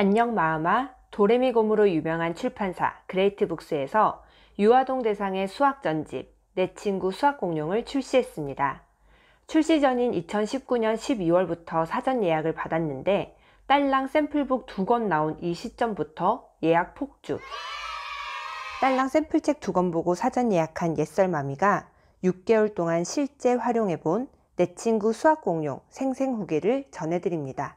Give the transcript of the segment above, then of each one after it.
안녕 마음아. 도레미곰으로 유명한 출판사 그레이트북스에서 유아동 대상의 수학 전집 내 친구 수학공룡을 출시했습니다. 출시 전인 2019년 12월부터 사전 예약을 받았는데 딸랑 샘플북 2권 나온 이 시점부터 예약 폭주. 딸랑 샘플책 2권 보고 사전 예약한 옛설마미가 6개월 동안 실제 활용해본 내 친구 수학공룡 생생 후기를 전해드립니다.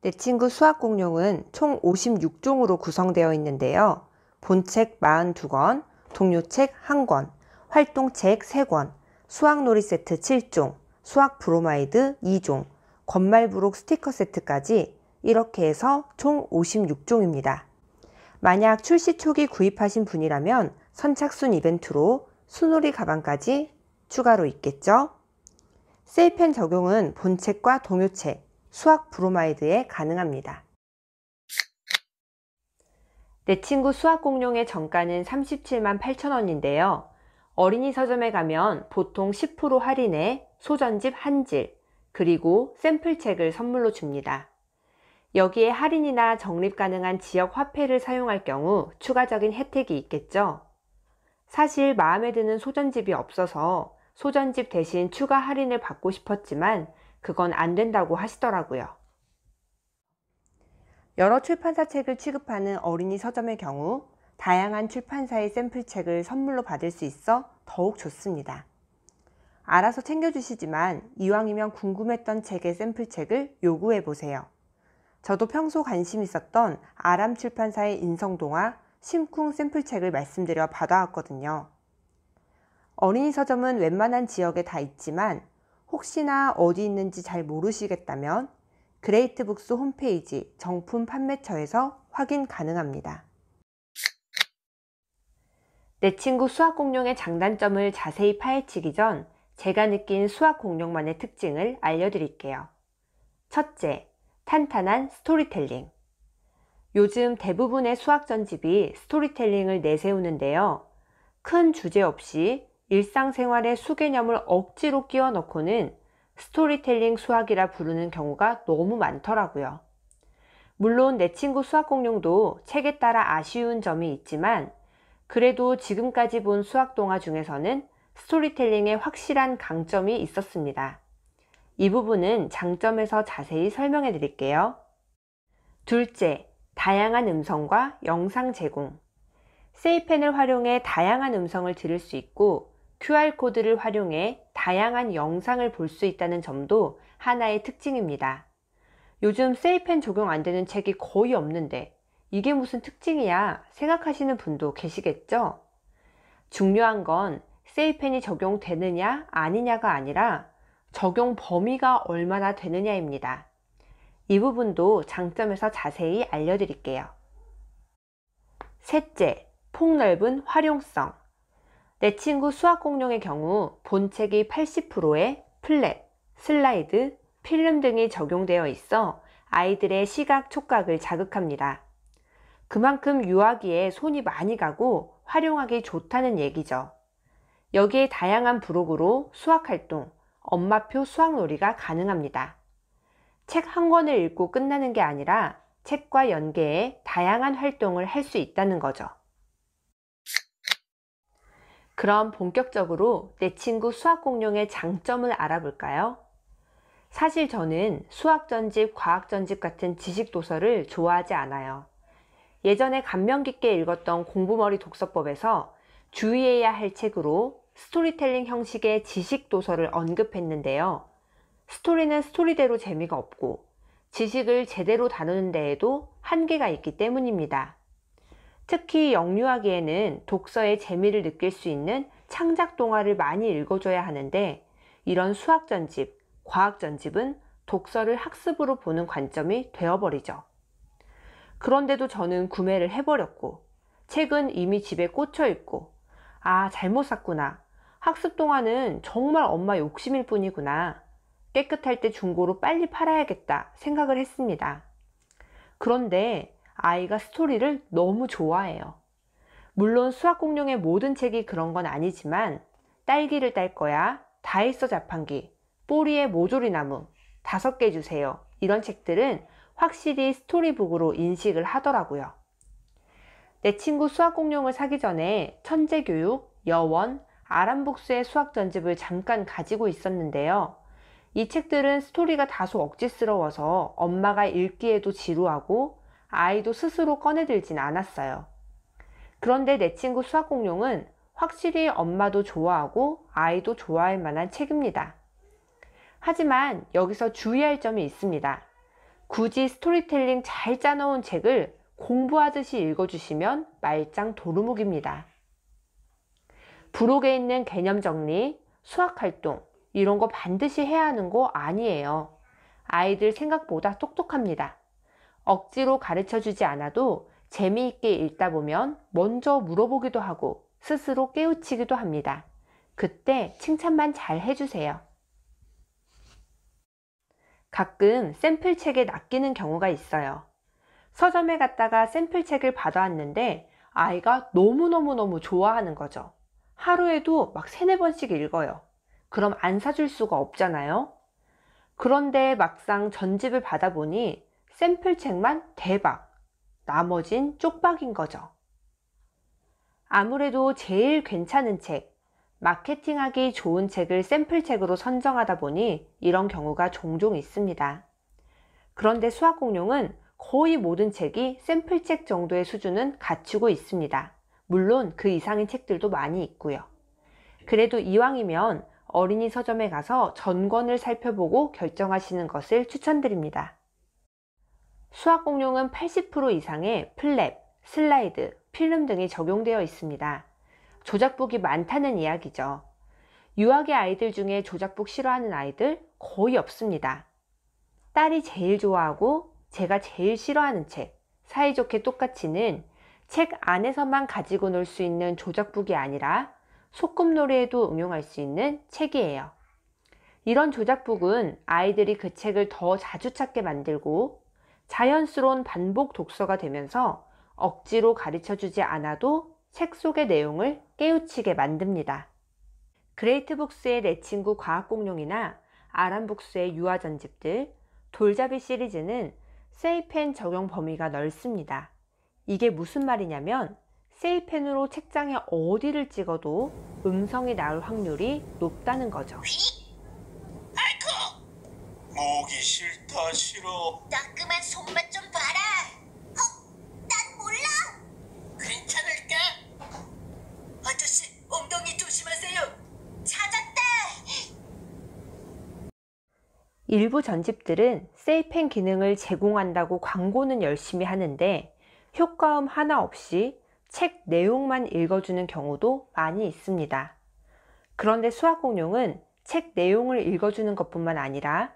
내 친구 수학공룡은 총 56종으로 구성되어 있는데요. 본책 42권, 동료책 1권, 활동책 3권, 수학놀이 세트 7종, 수학 브로마이드 2종, 권말부록 스티커 세트까지 이렇게 해서 총 56종입니다. 만약 출시 초기 구입하신 분이라면 선착순 이벤트로 수놀이 가방까지 추가로 있겠죠. 세이펜 적용은 본책과 동요책, 수학 브로마이드에 가능합니다. 내 친구 수학공룡의 정가는 37만 8천 원인데요. 어린이 서점에 가면 보통 10% 할인에 소전집 1질, 그리고 샘플책을 선물로 줍니다. 여기에 할인이나 적립 가능한 지역 화폐를 사용할 경우 추가적인 혜택이 있겠죠. 사실 마음에 드는 소전집이 없어서 소전집 대신 추가 할인을 받고 싶었지만 그건 안 된다고 하시더라고요. 여러 출판사 책을 취급하는 어린이 서점의 경우 다양한 출판사의 샘플책을 선물로 받을 수 있어 더욱 좋습니다. 알아서 챙겨주시지만 이왕이면 궁금했던 책의 샘플책을 요구해보세요. 저도 평소 관심 있었던 아람 출판사의 인성동화, 심쿵 샘플책을 말씀드려 받아왔거든요. 어린이 서점은 웬만한 지역에 다 있지만 혹시나 어디 있는지 잘 모르시겠다면 그레이트북스 홈페이지 정품 판매처에서 확인 가능합니다. 내 친구 수학공룡의 장단점을 자세히 파헤치기 전 제가 느낀 수학공룡만의 특징을 알려드릴게요. 첫째, 탄탄한 스토리텔링. 요즘 대부분의 수학 전집이 스토리텔링을 내세우는데요. 큰 주제 없이 일상생활의 수개념을 억지로 끼워 넣고는 스토리텔링 수학이라 부르는 경우가 너무 많더라고요. 물론 내 친구 수학공룡도 책에 따라 아쉬운 점이 있지만 그래도 지금까지 본 수학 동화 중에서는 스토리텔링에 확실한 강점이 있었습니다. 이 부분은 장점에서 자세히 설명해 드릴게요. 둘째, 다양한 음성과 영상 제공. 세이펜을 활용해 다양한 음성을 들을 수 있고 QR코드를 활용해 다양한 영상을 볼 수 있다는 점도 하나의 특징입니다. 요즘 세이펜 적용 안 되는 책이 거의 없는데 이게 무슨 특징이야 생각하시는 분도 계시겠죠? 중요한 건 세이펜이 적용되느냐 아니냐가 아니라 적용 범위가 얼마나 되느냐입니다. 이 부분도 장점에서 자세히 알려드릴게요. 셋째, 폭넓은 활용성. 내 친구 수학공룡의 경우 본책이 80%에 플랫, 슬라이드, 필름 등이 적용되어 있어 아이들의 시각, 촉각을 자극합니다. 그만큼 유아기에 손이 많이 가고 활용하기 좋다는 얘기죠. 여기에 다양한 부록으로 수학활동, 엄마표 수학놀이가 가능합니다. 책 한 권을 읽고 끝나는 게 아니라 책과 연계해 다양한 활동을 할 수 있다는 거죠. 그럼 본격적으로 내 친구 수학공룡의 장점을 알아볼까요? 사실 저는 수학전집, 과학전집 같은 지식도서를 좋아하지 않아요. 예전에 감명 깊게 읽었던 공부머리 독서법에서 주의해야 할 책으로 스토리텔링 형식의 지식도서를 언급했는데요. 스토리는 스토리대로 재미가 없고 지식을 제대로 다루는 데에도 한계가 있기 때문입니다. 특히 영유아기에는 독서의 재미를 느낄 수 있는 창작 동화를 많이 읽어줘야 하는데 이런 수학전집, 과학전집은 독서를 학습으로 보는 관점이 되어버리죠. 그런데도 저는 구매를 해버렸고 책은 이미 집에 꽂혀 있고 잘못 샀구나. 학습 동화는 정말 엄마 욕심일 뿐이구나. 깨끗할 때 중고로 빨리 팔아야겠다 생각을 했습니다. 그런데 아이가 스토리를 너무 좋아해요. 물론 수학공룡의 모든 책이 그런 건 아니지만 딸기를 딸 거야, 다 했어 자판기, 뽀리의 모조리 나무, 5개 주세요. 이런 책들은 확실히 스토리북으로 인식을 하더라고요. 내 친구 수학공룡을 사기 전에 천재교육, 여원, 아람복수의 수학 전집을 잠깐 가지고 있었는데요. 이 책들은 스토리가 다소 억지스러워서 엄마가 읽기에도 지루하고 아이도 스스로 꺼내들진 않았어요. 그런데 내 친구 수학공룡은 확실히 엄마도 좋아하고 아이도 좋아할 만한 책입니다. 하지만 여기서 주의할 점이 있습니다. 굳이 스토리텔링 잘 짜놓은 책을 공부하듯이 읽어주시면 말짱 도루묵입니다. 부록에 있는 개념 정리, 수학활동 이런 거 반드시 해야 하는 거 아니에요. 아이들 생각보다 똑똑합니다. 억지로 가르쳐주지 않아도 재미있게 읽다 보면 먼저 물어보기도 하고 스스로 깨우치기도 합니다. 그때 칭찬만 잘 해주세요. 가끔 샘플책에 낚이는 경우가 있어요. 서점에 갔다가 샘플책을 받아왔는데 아이가 너무너무 좋아하는 거죠. 하루에도 막 3-4번씩 읽어요. 그럼 안 사줄 수가 없잖아요. 그런데 막상 전집을 받아보니 샘플책만 대박, 나머진 쪽박인 거죠. 아무래도 제일 괜찮은 책, 마케팅하기 좋은 책을 샘플책으로 선정하다 보니 이런 경우가 종종 있습니다. 그런데 수학공룡은 거의 모든 책이 샘플책 정도의 수준은 갖추고 있습니다. 물론 그 이상의 책들도 많이 있고요. 그래도 이왕이면 어린이 서점에 가서 전권을 살펴보고 결정하시는 것을 추천드립니다. 수학공룡은 80% 이상의 플랩, 슬라이드, 필름 등이 적용되어 있습니다. 조작북이 많다는 이야기죠. 유학의 아이들 중에 조작북 싫어하는 아이들 거의 없습니다. 딸이 제일 좋아하고 제가 제일 싫어하는 책, 사이좋게 똑같이는 책 안에서만 가지고 놀 수 있는 조작북이 아니라 소꿉놀이에도 응용할 수 있는 책이에요. 이런 조작북은 아이들이 그 책을 더 자주 찾게 만들고 자연스러운 반복 독서가 되면서 억지로 가르쳐주지 않아도 책 속의 내용을 깨우치게 만듭니다. 그레이트북스의 내 친구 과학공룡이나 아람북스의 유아전집들, 돌잡이 시리즈는 세이펜 적용 범위가 넓습니다. 이게 무슨 말이냐면 세이펜으로 책장에 어디를 찍어도 음성이 나올 확률이 높다는 거죠. 아이쿠! 목이 싫다 싫어. 따끔한 손맛 좀 봐라. 난 몰라. 괜찮을까? 아저씨 엉덩이 조심하세요. 찾았다. 일부 전집들은 세이펜 기능을 제공한다고 광고는 열심히 하는데 효과음 하나 없이 책 내용만 읽어주는 경우도 많이 있습니다. 그런데 수학공룡은 책 내용을 읽어주는 것뿐만 아니라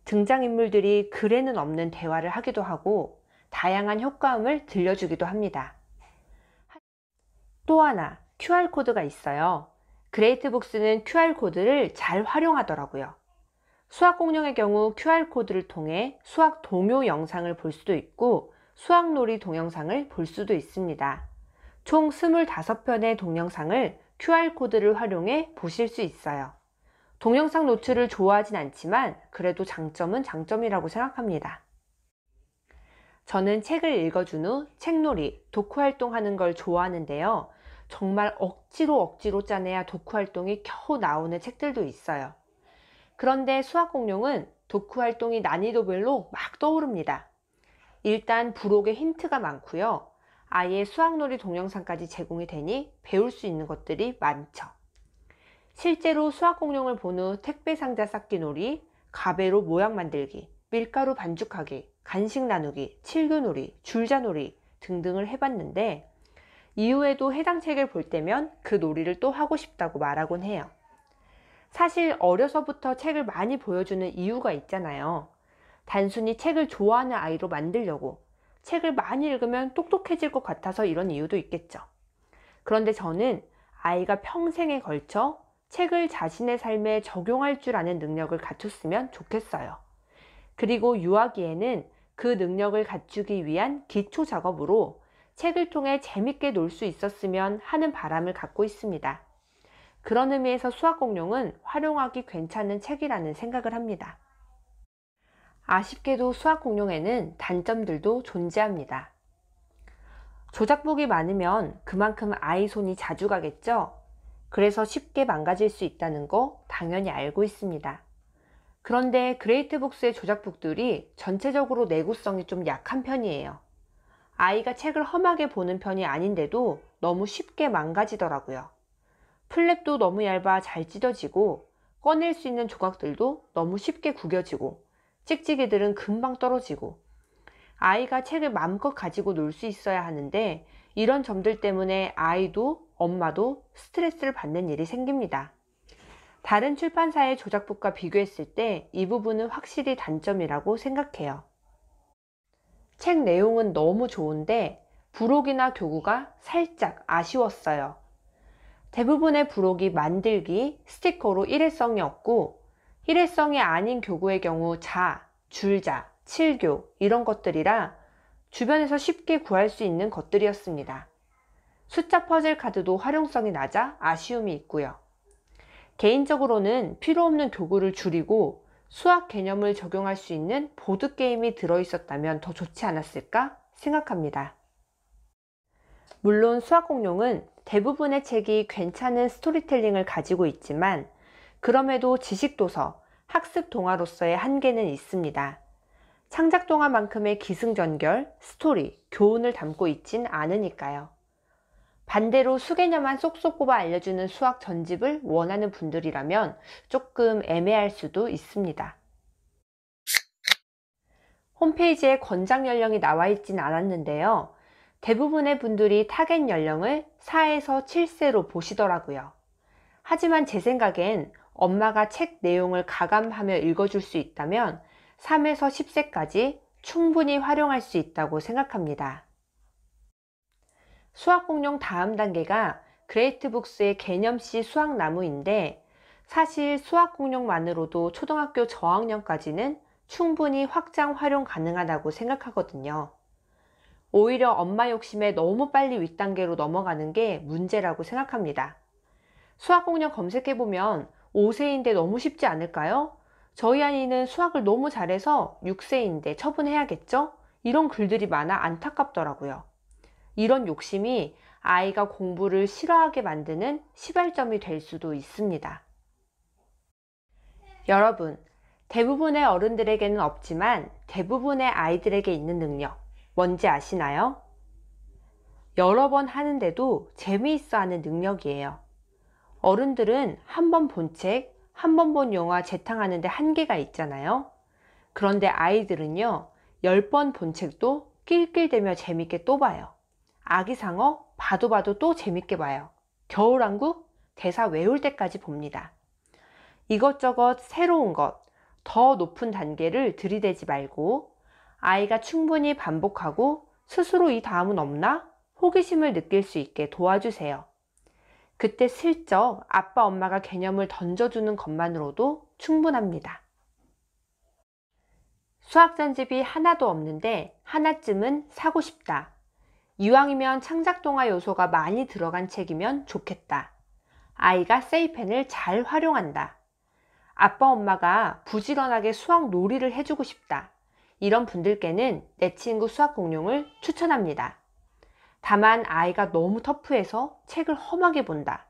등장인물들이 글에는 없는 대화를 하기도 하고 다양한 효과음을 들려주기도 합니다. 또 하나 QR코드가 있어요. 그레이트북스는 QR코드를 잘 활용하더라고요. 수학공룡의 경우 QR코드를 통해 수학 동요 영상을 볼 수도 있고 수학놀이 동영상을 볼 수도 있습니다. 총 25편의 동영상을 QR코드를 활용해 보실 수 있어요. 동영상 노출을 좋아하진 않지만 그래도 장점은 장점이라고 생각합니다. 저는 책을 읽어준 후 책놀이, 독후활동하는 걸 좋아하는데요. 정말 억지로 짜내야 독후활동이 겨우 나오는 책들도 있어요. 그런데 수학공룡은 독후활동이 난이도별로 막 떠오릅니다. 일단 부록에 힌트가 많고요. 아예 수학놀이 동영상까지 제공이 되니 배울 수 있는 것들이 많죠. 실제로 수학공룡을 본 후 택배상자 쌓기 놀이, 가베로 모양 만들기, 밀가루 반죽하기, 간식 나누기, 칠교놀이, 줄자놀이 등등을 해봤는데 이후에도 해당 책을 볼 때면 그 놀이를 또 하고 싶다고 말하곤 해요. 사실 어려서부터 책을 많이 보여주는 이유가 있잖아요. 단순히 책을 좋아하는 아이로 만들려고, 책을 많이 읽으면 똑똑해질 것 같아서 이런 이유도 있겠죠. 그런데 저는 아이가 평생에 걸쳐 책을 자신의 삶에 적용할 줄 아는 능력을 갖췄으면 좋겠어요. 그리고 유아기에는 그 능력을 갖추기 위한 기초 작업으로 책을 통해 재밌게 놀 수 있었으면 하는 바람을 갖고 있습니다. 그런 의미에서 수학공룡은 활용하기 괜찮은 책이라는 생각을 합니다. 아쉽게도 수학 공룡에는 단점들도 존재합니다. 조작북이 많으면 그만큼 아이 손이 자주 가겠죠? 그래서 쉽게 망가질 수 있다는 거 당연히 알고 있습니다. 그런데 그레이트북스의 조작북들이 전체적으로 내구성이 좀 약한 편이에요. 아이가 책을 험하게 보는 편이 아닌데도 너무 쉽게 망가지더라고요. 플랩도 너무 얇아 잘 찢어지고 꺼낼 수 있는 조각들도 너무 쉽게 구겨지고 찍찍이들은 금방 떨어지고 아이가 책을 마음껏 가지고 놀 수 있어야 하는데 이런 점들 때문에 아이도 엄마도 스트레스를 받는 일이 생깁니다. 다른 출판사의 조작북과 비교했을 때 이 부분은 확실히 단점이라고 생각해요. 책 내용은 너무 좋은데 부록이나 교구가 살짝 아쉬웠어요. 대부분의 부록이 만들기, 스티커로 일회성이 없고 일회성이 아닌 교구의 경우 자, 줄자, 칠교 이런 것들이라 주변에서 쉽게 구할 수 있는 것들이었습니다. 숫자 퍼즐 카드도 활용성이 낮아 아쉬움이 있고요. 개인적으로는 필요 없는 교구를 줄이고 수학 개념을 적용할 수 있는 보드게임이 들어있었다면 더 좋지 않았을까 생각합니다. 물론 수학공룡은 대부분의 책이 괜찮은 스토리텔링을 가지고 있지만 그럼에도 지식도서, 학습동화로서의 한계는 있습니다. 창작동화만큼의 기승전결, 스토리, 교훈을 담고 있진 않으니까요. 반대로 수개념만 쏙쏙 뽑아 알려주는 수학 전집을 원하는 분들이라면 조금 애매할 수도 있습니다. 홈페이지에 권장 연령이 나와 있진 않았는데요. 대부분의 분들이 타겟 연령을 4에서 7세로 보시더라고요. 하지만 제 생각엔 엄마가 책 내용을 가감하며 읽어줄 수 있다면 3에서 10세까지 충분히 활용할 수 있다고 생각합니다. 수학공룡 다음 단계가 그레이트북스의 개념C 수학나무인데 사실 수학공룡만으로도 초등학교 저학년까지는 충분히 확장 활용 가능하다고 생각하거든요. 오히려 엄마 욕심에 너무 빨리 윗단계로 넘어가는 게 문제라고 생각합니다. 수학공룡 검색해보면 5세인데 너무 쉽지 않을까요? 저희 아이는 수학을 너무 잘해서 6세인데 처분해야겠죠? 이런 글들이 많아 안타깝더라고요. 이런 욕심이 아이가 공부를 싫어하게 만드는 시발점이 될 수도 있습니다. 여러분, 대부분의 어른들에게는 없지만 대부분의 아이들에게 있는 능력, 뭔지 아시나요? 여러 번 하는데도 재미있어 하는 능력이에요. 어른들은 한 번 본 책, 한 번 본 영화 재탕하는데 한계가 있잖아요. 그런데 아이들은요, 10번 본 책도 낄낄대며 재밌게 또 봐요. 아기상어 봐도 봐도 또 재밌게 봐요. 겨울왕국 대사 외울 때까지 봅니다. 이것저것 새로운 것, 더 높은 단계를 들이대지 말고 아이가 충분히 반복하고 스스로 이 다음은 없나? 호기심을 느낄 수 있게 도와주세요. 그때 슬쩍 아빠 엄마가 개념을 던져주는 것만으로도 충분합니다. 수학 전집이 하나도 없는데 하나쯤은 사고 싶다. 이왕이면 창작동화 요소가 많이 들어간 책이면 좋겠다. 아이가 세이펜을 잘 활용한다. 아빠 엄마가 부지런하게 수학 놀이를 해주고 싶다. 이런 분들께는 내 친구 수학공룡을 추천합니다. 다만 아이가 너무 터프해서 책을 험하게 본다.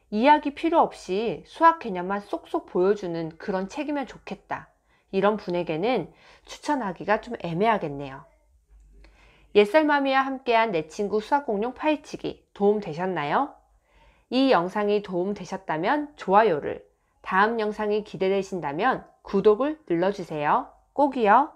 이야기 필요 없이 수학 개념만 쏙쏙 보여주는 그런 책이면 좋겠다. 이런 분에게는 추천하기가 좀 애매하겠네요. 옛살마미와 함께한 내 친구 수학공룡 파헤치기 도움 되셨나요? 이 영상이 도움 되셨다면 좋아요를, 다음 영상이 기대되신다면 구독을 눌러주세요. 꼭이요.